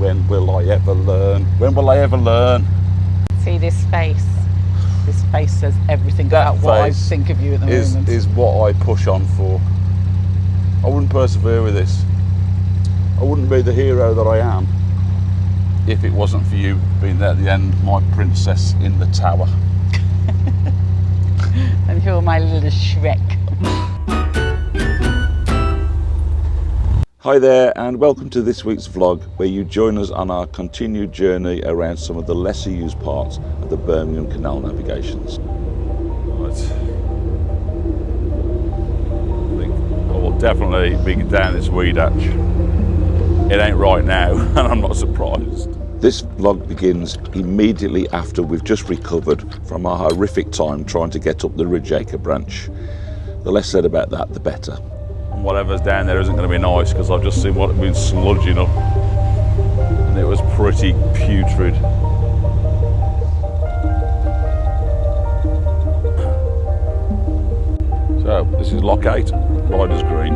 When will I ever learn? When will I ever learn? See this face? This face says everything about what I think of you at the moment. Is what I push on for. I wouldn't persevere with this. I wouldn't be the hero that I am if it wasn't for you being there at the end, my princess in the tower. And you're my little Shrek. Hi there, and welcome to this week's vlog, where you join us on our continued journey around some of the lesser used parts of the Birmingham Canal Navigations. Right. I think I will definitely be down this weed hatch. It ain't right now, and I'm not surprised. This vlog begins immediately after we've just recovered from our horrific time trying to get up the Ridgeacre Branch. The less said about that, the better. Whatever's down there isn't going to be nice, because I've just seen what had been sludging up, and it was pretty putrid. So this is Lock 8, Ryders Green.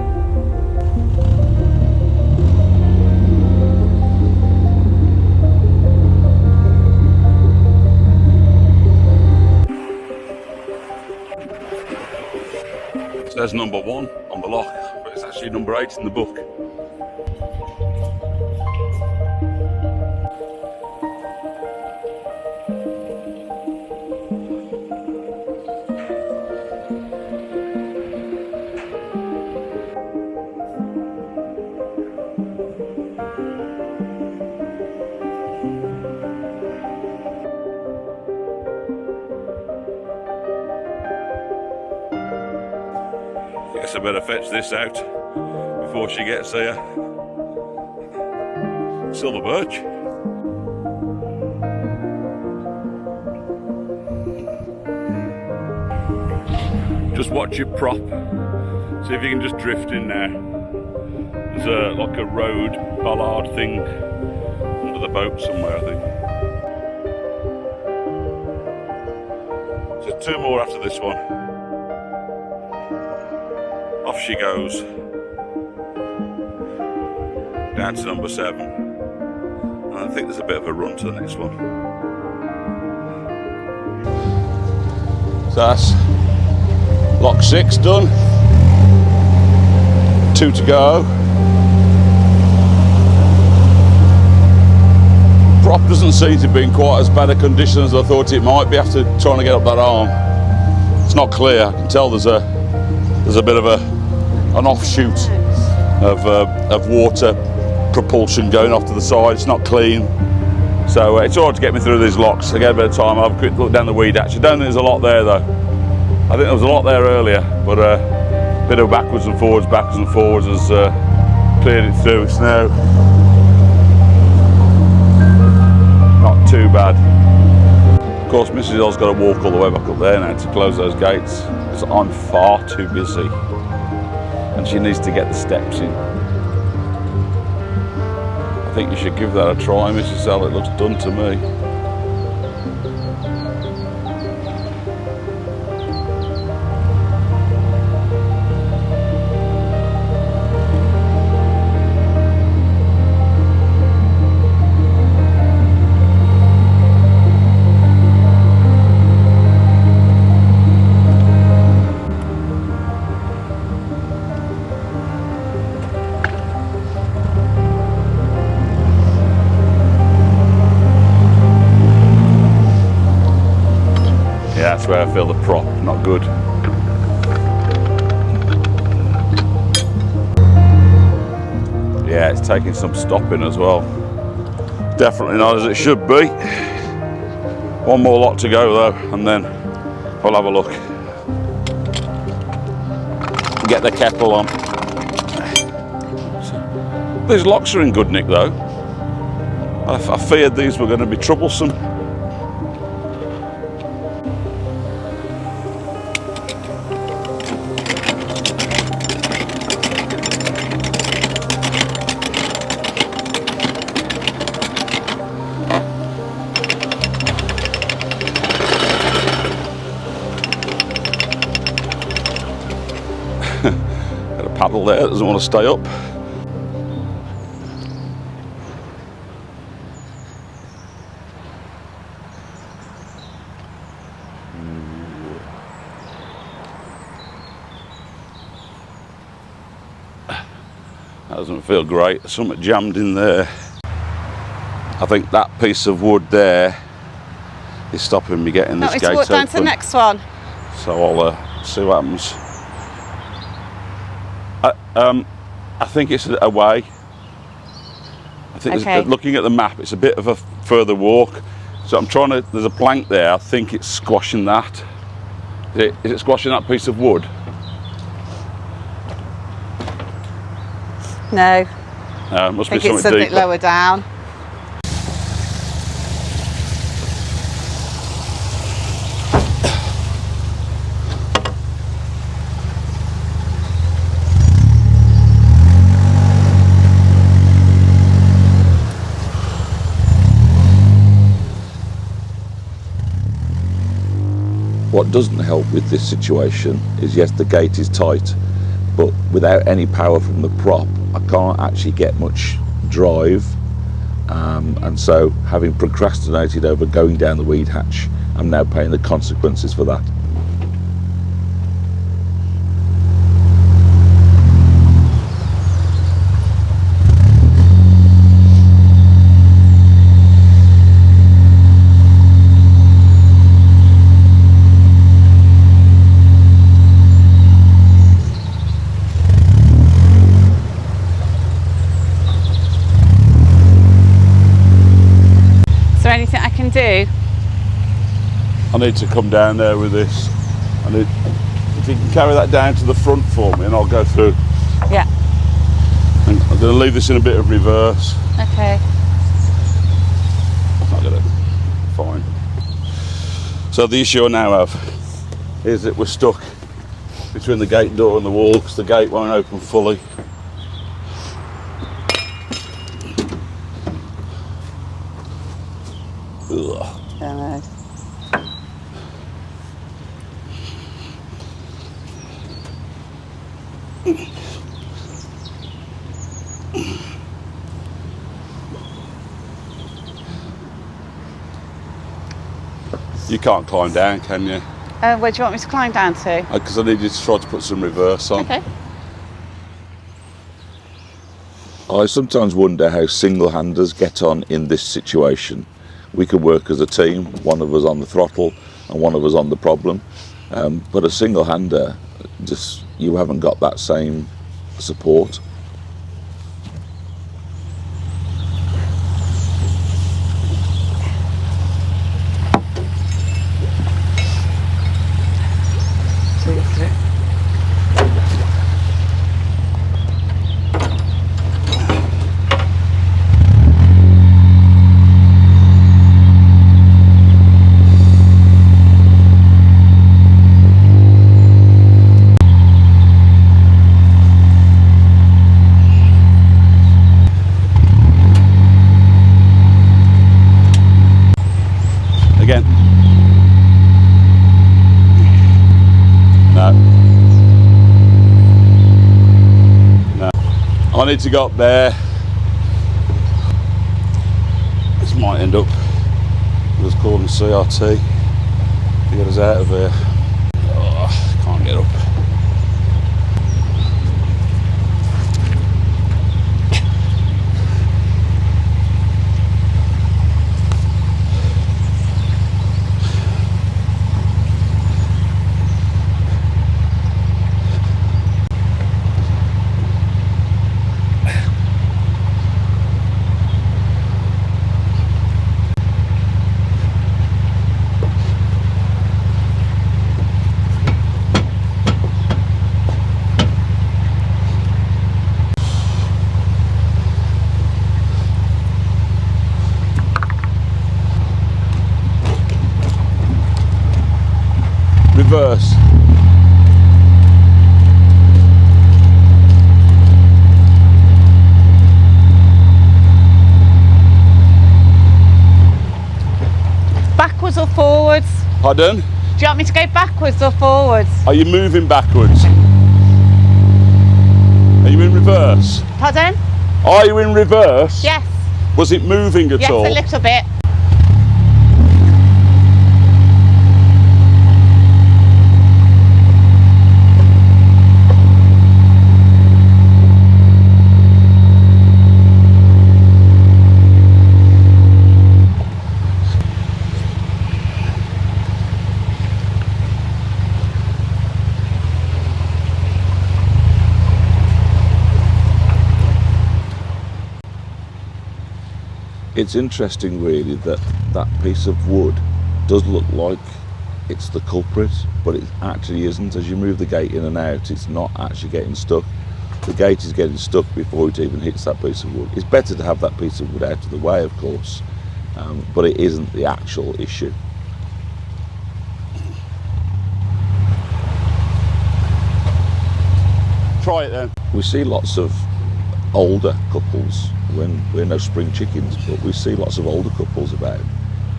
It says number 1 on the lock, but it's actually number 8 in the book. Guess I better fetch this out before she gets here. Silver birch. Just watch your prop. See if you can just drift in there. There's like a road bollard thing under the boat somewhere, I think. So 2 more after this one. Off she goes, down to number 7, and I think there's a bit of a run to the next one. So that's lock 6 done, 2 to go. Prop doesn't seem to be in quite as bad a condition as I thought it might be after trying to get up that arm. It's not clear. I can tell there's a bit of an offshoot of water propulsion going off to the side. It's not clean, so it's all right to get me through these locks. I get a bit of time. I'll have a quick look down the weed hatch. I don't think there's a lot there though. I think there was a lot there earlier, but a bit of backwards and forwards has cleared it through. It's now not too bad. Of course, Mrs L's got to walk all the way back up there now to close those gates, because I'm far too busy and she needs to get the steps in. I think you should give that a try, Mrs L. It looks done to me. That's where I feel the prop, not good. Yeah, it's taking some stopping as well. Definitely not as it should be. 1 more lot to go though, and then we'll have a look. Get the kettle on. These locks are in good nick though. I feared these were going to be troublesome. Got a paddle there, doesn't want to stay up. That doesn't feel great. There's something jammed in there. I think that piece of wood there is stopping me getting this gate open. Down to the next one. So I'll see what happens. I think it's away. I think looking at the map, it's a bit of a further walk. So I'm trying to, there's a plank there, I think it's squashing that. Is it squashing that piece of wood? No. No, it must be I think it's something something deeper. lower down. What doesn't help with this situation is, yes, the gate is tight, but without any power from the prop, I can't actually get much drive. And so, having procrastinated over going down the weed hatch, I'm now paying the consequences for that. Anything I can do? I need to come down there with this. If you can carry that down to the front for me, and I'll go through. Yeah. And I'm going to leave this in a bit of reverse. Okay. I got it. Fine. So the issue I now have is that we're stuck between the gate door and the wall because the gate won't open fully. Ugh. You can't climb down, can you? Where do you want me to climb down to? Because I need you to try to put some reverse on. Okay. I sometimes wonder how single-handers get on in this situation. We could work as a team, one of us on the throttle and one of us on the problem. But a single-hander, just you haven't got that same support. Again. No. No. I need to go up there. This might end up with us calling CRT to get us out of here. Oh, can't get up. Reverse. Backwards or forwards? Pardon? Do you want me to go backwards or forwards? Are you moving backwards? Are you in reverse? Pardon? Are you in reverse? Yes. Was it moving at all? Yes, a little bit. It's interesting really that that piece of wood does look like it's the culprit, but it actually isn't. As you move the gate in and out, it's not actually getting stuck. The gate is getting stuck before it even hits that piece of wood. It's better to have that piece of wood out of the way, of course, but it isn't the actual issue. Try it then. We see lots of older couples when we're no spring chickens, but we see lots of older couples about,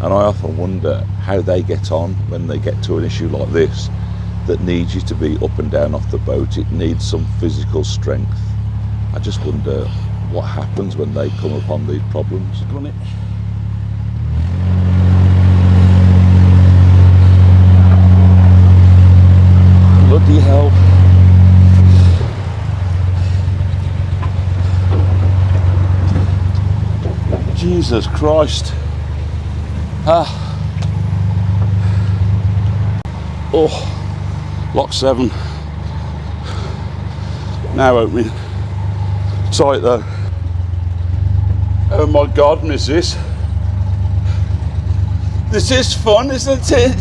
and I often wonder how they get on when they get to an issue like this that needs you to be up and down off the boat. It needs some physical strength. I just wonder what happens when they come upon these problems. Go on it. Bloody hell. Jesus Christ. Oh, lock 7. Now opening. Tight though. Oh my God, missus. This is fun, isn't it?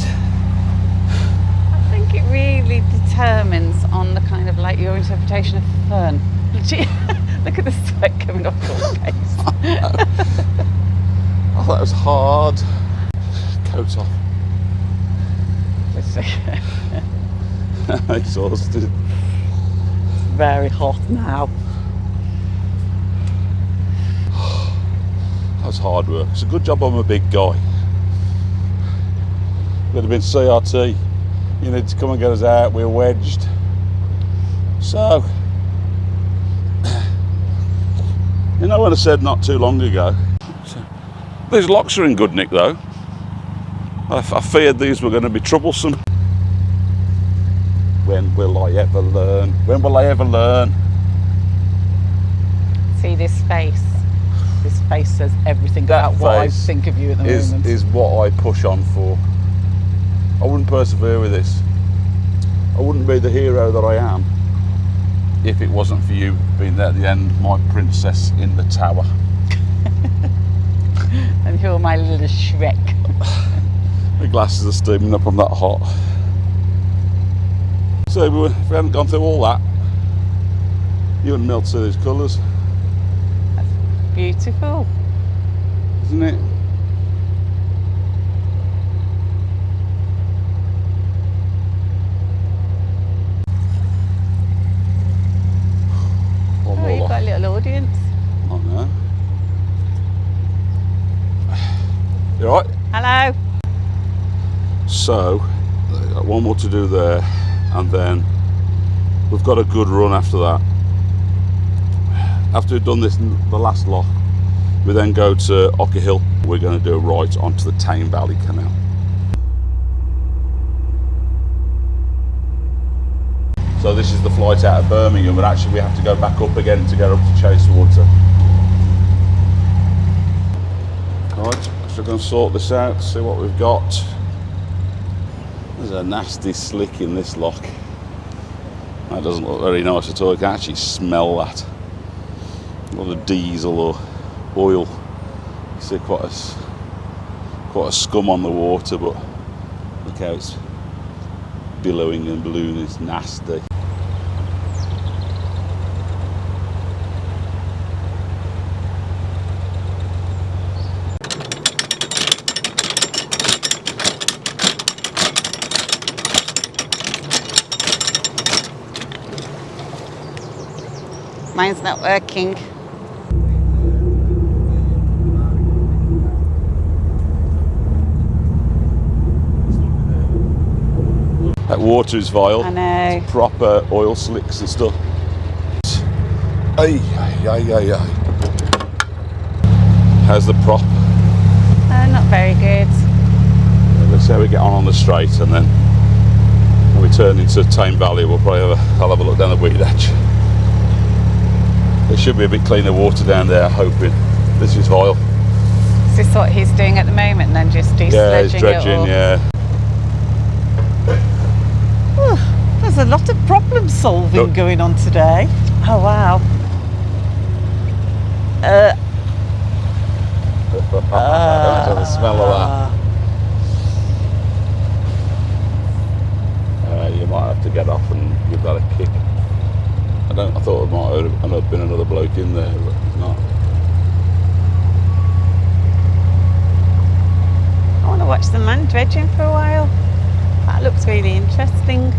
I think it really determines on the kind of like your interpretation of fun. Look at the sweat coming off your face. Oh, that was hard. Coat off. Exhausted. Very hot now. That's hard work. It's a good job I'm a big guy. Would have been CRT. You need to come and get us out. We're wedged. So, you know what I said not too long ago? These locks are in good nick though. I feared these were going to be troublesome. When will I ever learn? When will I ever learn? See this face? This face says everything about what I think of you at the moment. Is what I push on for. I wouldn't persevere with this. I wouldn't be the hero that I am if it wasn't for you being there at the end, my princess in the tower. And you're my little Shrek. My glasses are steaming up, I'm that hot. So if we hadn't gone through all that, you wouldn't melt to these colours. That's beautiful. Isn't it? Oh, you've got a little audience. I know. You alright? Hello. So, got one more to do there, and then we've got a good run after that. After we've done this, the last lock, we then go to Ocker Hill. We're going to do a right onto the Tame Valley Canal. So this is the flight out of Birmingham, but actually we have to go back up again to get up to Chasewater. Alright, so we're going to sort this out, see what we've got. There's a nasty slick in this lock. That doesn't look very nice at all. You can actually smell that. A lot of diesel or oil. You see quite a scum on the water, but look how it's billowing and ballooning. It's nasty. Mine's not working. That water is vile. I know. It's proper oil slicks and stuff. Ay, ay, ay, ay, ay. How's the prop? Not very good. Let's see how we get on the straight, and then when we turn into Tame Valley, we'll probably I'll have a look down the weed edge. There should be a bit cleaner water down there, hoping. This is vile. Is this what he's doing at the moment, and then just de-sledging Yeah, it's dredging, it? yeah. There's a lot of problem solving going on today. Oh wow. Don't enjoy the smell of that. You might have to get off and give that a kick. I thought it might have been another bloke in there, but it's not. I want to watch the man dredging for a while. That looks really interesting.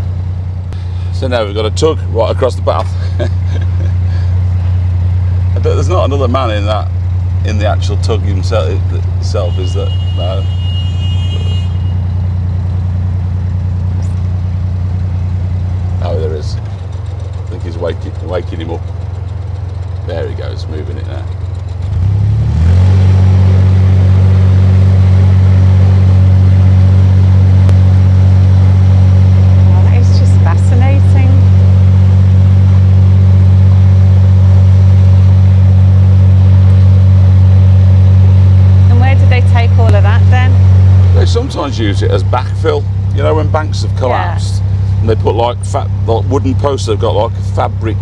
So now we've got a tug right across the path. There's not another man in the actual tug itself, is there? No. Oh, there is. I think he's waking him up. There he goes, moving it now. Oh, that is just fascinating. And where did they take all of that then? They sometimes use it as backfill. You know, when banks have collapsed, and they put like wooden posts. They've got like a fabric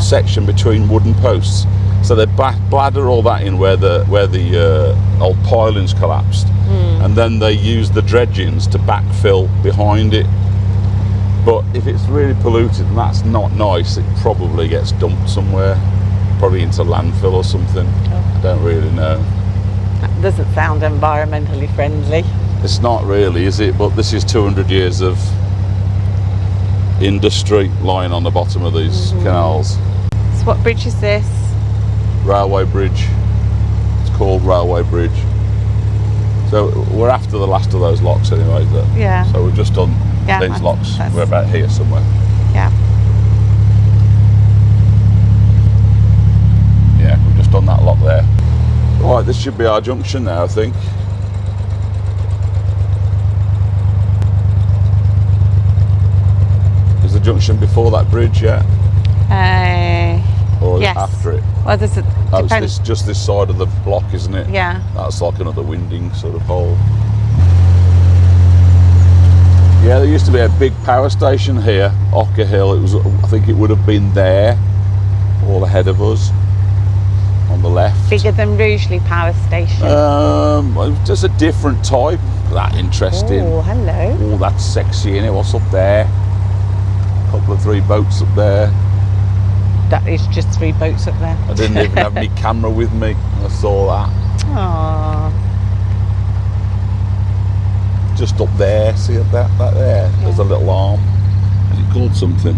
section between wooden posts, so they bladder all that in where the old pilings collapsed, and then they use the dredgings to backfill behind it. But if it's really polluted and that's not nice, it probably gets dumped somewhere, probably into landfill or something. I don't really know. That doesn't sound environmentally friendly. It's not really, is it? But this is 200 years of industry lying on the bottom of these canals. So what bridge is this? Railway bridge. It's called Railway Bridge. So we're after the last of those locks anyway. So we've just done these locks. We're about here somewhere. Yeah. Yeah, we've just done that lock there. Right, this should be our junction now, I think. Is the junction before that bridge yet? Or yes. After it? Well, there's a It's just this side of the block, isn't it? Yeah. That's like another winding sort of hole. Yeah, there used to be a big power station here, Ocker Hill. I think it would have been there, all ahead of us, on the left. Bigger than Rushall Power Station. Just a different type. That interesting. Oh, hello. Oh, that's sexy, innit? What's up there? A couple of 3 boats up there. That is just 3 boats up there. I didn't even have my camera with me. I saw that. Aww. Just up there, see that there? Yeah. There's a little arm. Is it called something?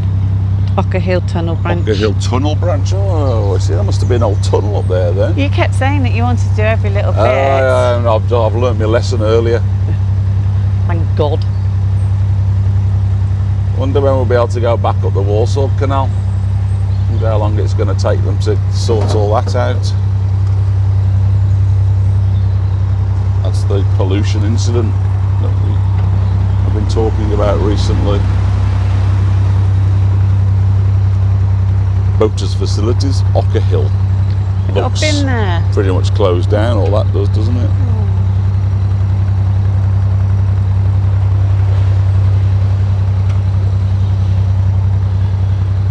Ocker Hill Tunnel Branch. Ocker Hill Tunnel Branch. Oh, I see. That must have been an old tunnel up there then. You kept saying that you wanted to do every little bit. I've learnt my lesson earlier. Thank God. Wonder when we'll be able to go back up the Walsall Canal. Wonder how long it's going to take them to sort all that out. That's the pollution incident that I've been talking about recently. Boaters facilities, Ocker Hill. I've not been there. Pretty much closed down, all that does, doesn't it?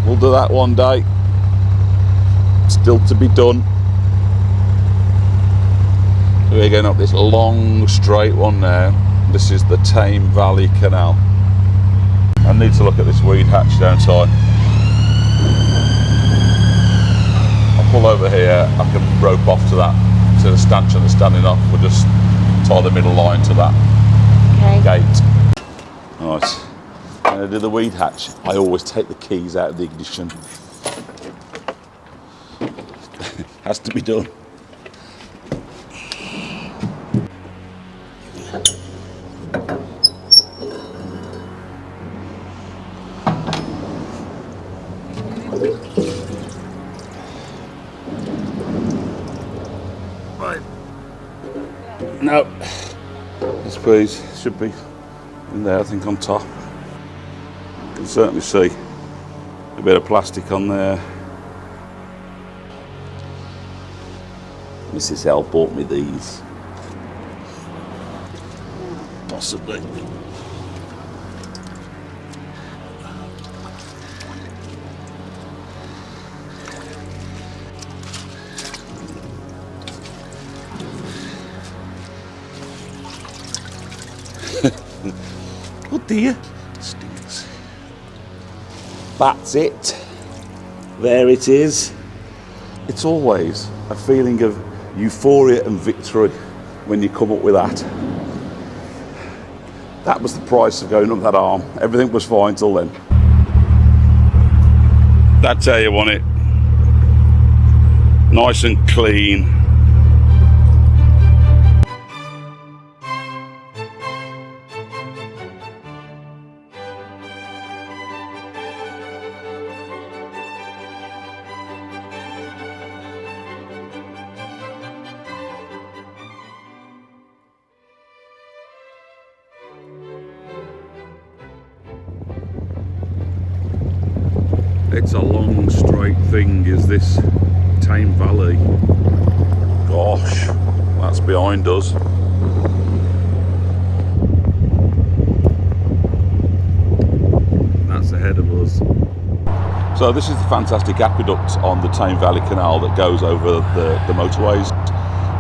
We'll do that one day. Still to be done. We're going up this long straight one now. This is the Tame Valley Canal. I need to look at this weed hatch, don't I? I'll pull over here. I can rope off to that, to the stanchion that's standing off. We'll just tie the middle line to that gate. Right. I'm going to do the weed hatch. I always take the keys out of the ignition. Has to be done. Right. No. Yes, please. Should be in there, I think, on top. You can certainly see a bit of plastic on there. Mrs. L bought me these. Possibly. Oh dear, stinks. That's it. There it is. It's always a feeling of euphoria and victory when you come up with that. That was the price of going up that arm. Everything was fine till then. That's how you want it. Nice and clean. It's a long straight thing, is this Tame Valley. Gosh, that's behind us. That's ahead of us. So this is the fantastic aqueduct on the Tame Valley Canal that goes over the motorways.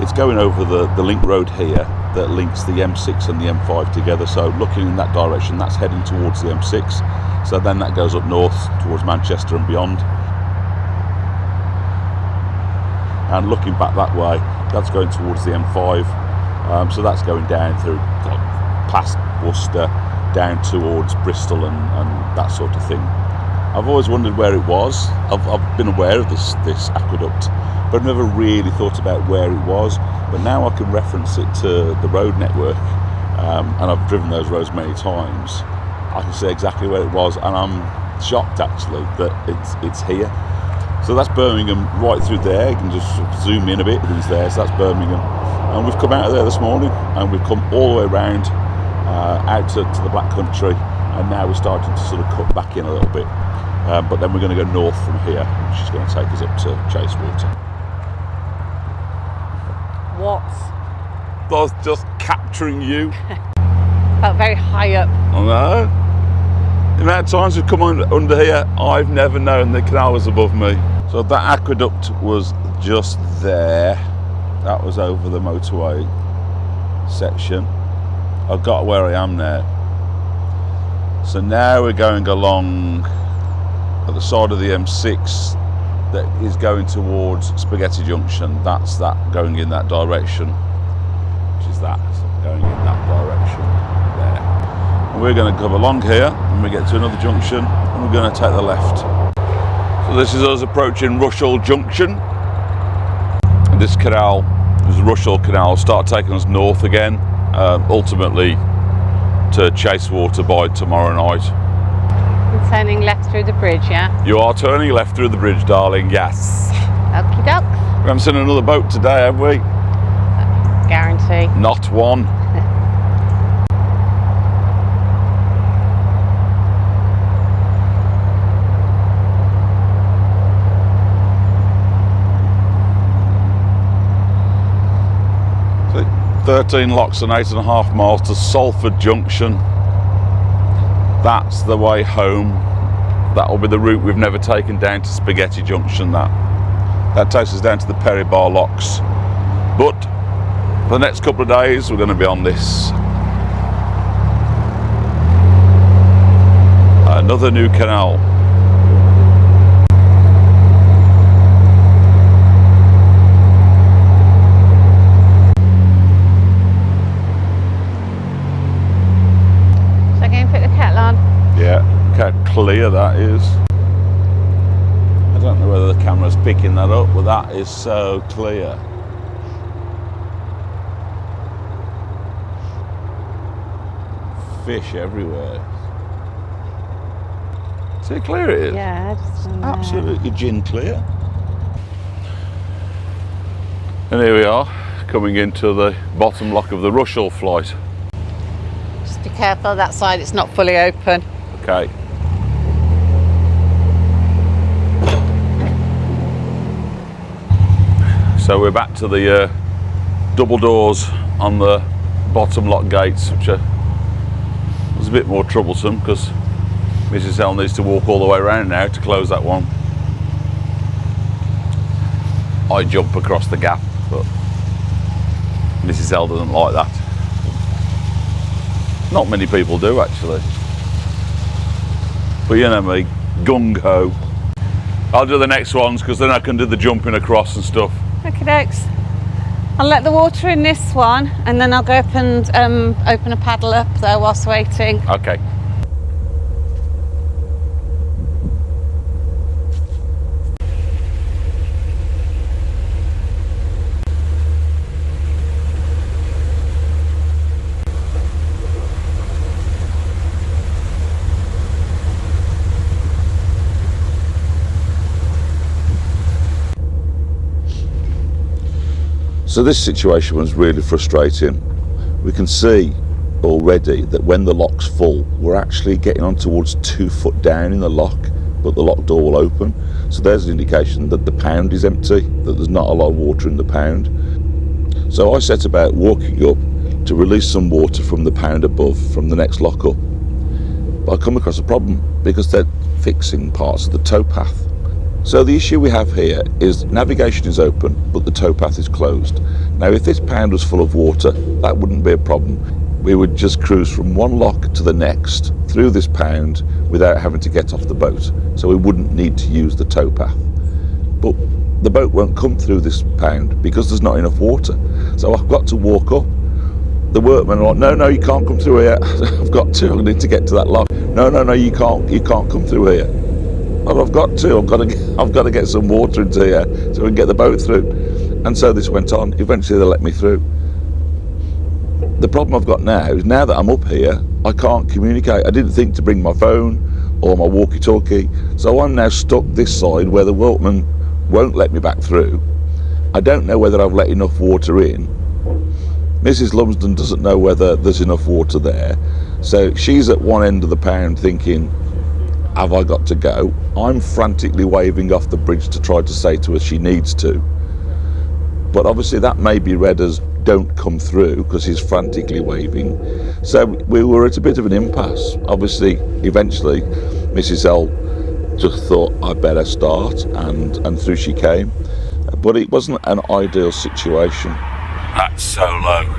It's going over the link road here that links the M6 and the M5 together. So looking in that direction, that's heading towards the M6. So then that goes up north towards Manchester and beyond. And looking back that way, that's going towards the M5. So that's going down through past Worcester, down towards Bristol and that sort of thing. I've always wondered where it was. I've been aware of this aqueduct, but I've never really thought about where it was. But now I can reference it to the road network, and I've driven those roads many times. I can say exactly where it was, and I'm shocked actually that it's here. So that's Birmingham right through there. You can just zoom in a bit, who's there, so that's Birmingham. And we've come out of there this morning, and we've come all the way around out to the Black Country, and now we're starting to sort of cut back in a little bit. But then we're going to go north from here, which is going to take us up to Chasewater. What? I was just capturing you. Felt very high up. I know. The amount of times we've come under here, I've never known the canal was above me. So that aqueduct was just there. That was over the motorway section. I've got where I am now. So now we're going along at the side of the M6 that is going towards Spaghetti Junction. That's that going in that direction, which is that going in that direction there. And we're going to come along here and we get to another junction and we're going to take the left. So this is us approaching Rushall Junction. And this canal, this Rushall Canal, start taking us north again, ultimately to Chasewater by tomorrow night. And turning left through the bridge, yeah? You are turning left through the bridge, darling, yes. Okie doke. We haven't seen another boat today, have we? Guarantee. Not one. So 13 locks and 8.5 miles to Salford Junction. That's the way home. That will be the route we've never taken down to Spaghetti Junction. That takes us down to the Perry Bar locks. But for the next couple of days, we're going to be on this. Another new canal. Yeah, look how clear that is. I don't know whether the camera's picking that up, but that is so clear. Fish everywhere. See how clear it is? Yeah, just absolutely gin clear. And here we are, coming into the bottom lock of the Rushall flight. Just be careful, that side it's not fully open. Okay. So we're back to the double doors on the bottom lock gates, which was a bit more troublesome because Mrs L needs to walk all the way around now to close that one. I jump across the gap, but Mrs L doesn't like that. Not many people do actually. But you know me, gung-ho. I'll do the next ones because then I can do the jumping across and stuff. Okay, dokes. I'll let the water in this one and then I'll go up and open a paddle up there whilst waiting. Okay. So this situation was really frustrating. We can see already that when the lock's full, we're actually getting on towards 2 foot down in the lock, but the lock door will open. So there's an indication that the pound is empty, that there's not a lot of water in the pound. So I set about walking up to release some water from the pound above, from the next lock up. But I come across a problem because they're fixing parts of the towpath. So the issue we have here is navigation is open, but the towpath is closed. Now if this pound was full of water, that wouldn't be a problem. We would just cruise from one lock to the next through this pound without having to get off the boat. So we wouldn't need to use the towpath. But the boat won't come through this pound because there's not enough water. So I've got to walk up. The workmen are like, no, you can't come through here. I've got to, I need to get to that lock. No, you can't come through here. Well, I've got to get some water into here so we can get the boat through. And so this went on. Eventually they let me through. The problem I've got now is now that I'm up here, I can't communicate. I didn't think to bring my phone or my walkie-talkie. So I'm now stuck this side where the workman won't let me back through. I don't know whether I've let enough water in. Mrs Lumsden doesn't know whether there's enough water there. So she's at one end of the pound thinking, have I got to go? I'm frantically waving off the bridge to try to say to her she needs to. But obviously that may be read as don't come through because he's frantically waving. So we were at a bit of an impasse. Obviously, eventually, Mrs L just thought I'd better start and through she came. But it wasn't an ideal situation. That's so low.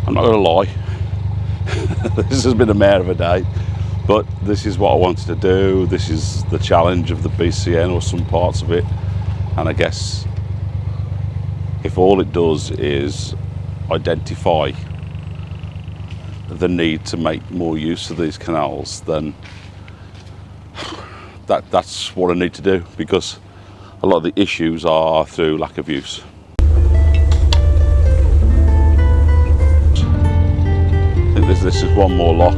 I'm not going to lie, this has been a mare of a day, but this is what I wanted to do. This is the challenge of the BCN, or some parts of it, and I guess if all it does is identify the need to make more use of these canals, then that's what I need to do, because a lot of the issues are through lack of use. I think this is one more lock.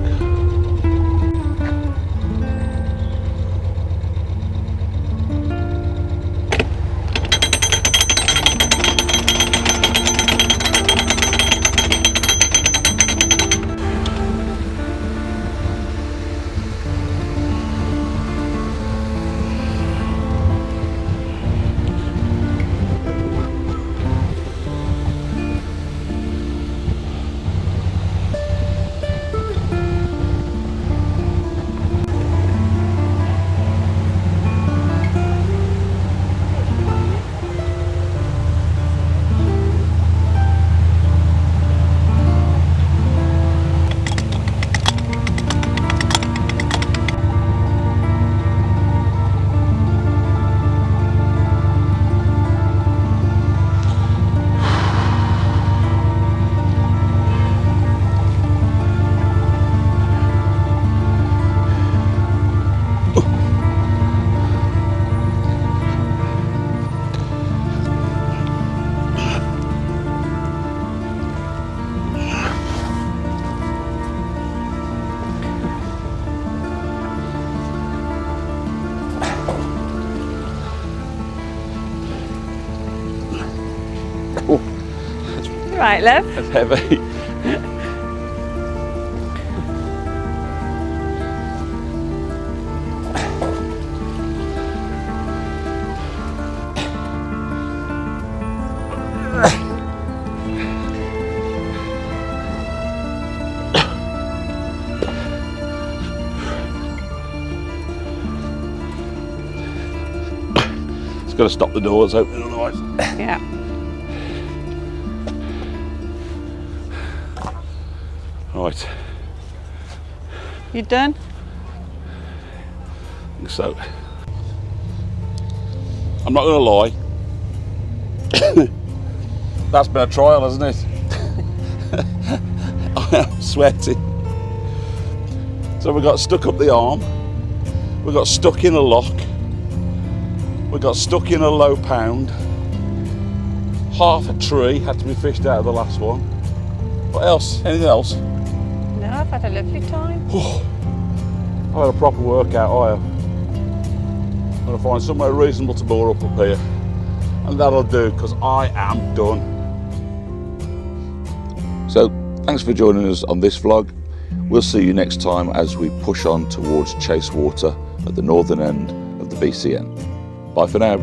right, love. It's heavy. It's got to stop the doors opening otherwise. Yeah. Right, You done? I think so. I'm not going to lie. That's been a trial, hasn't it? I am sweating. So we got stuck up the arm. We got stuck in a lock. We got stuck in a low pound. Half a tree had to be fished out of the last one. What else? Anything else? No, I've had a lovely time. I've had a proper workout, I have. I'm going to find somewhere reasonable to moor up here. And that'll do, because I am done. So thanks for joining us on this vlog. We'll see you next time as we push on towards Chasewater at the northern end of the BCN. Bye for now.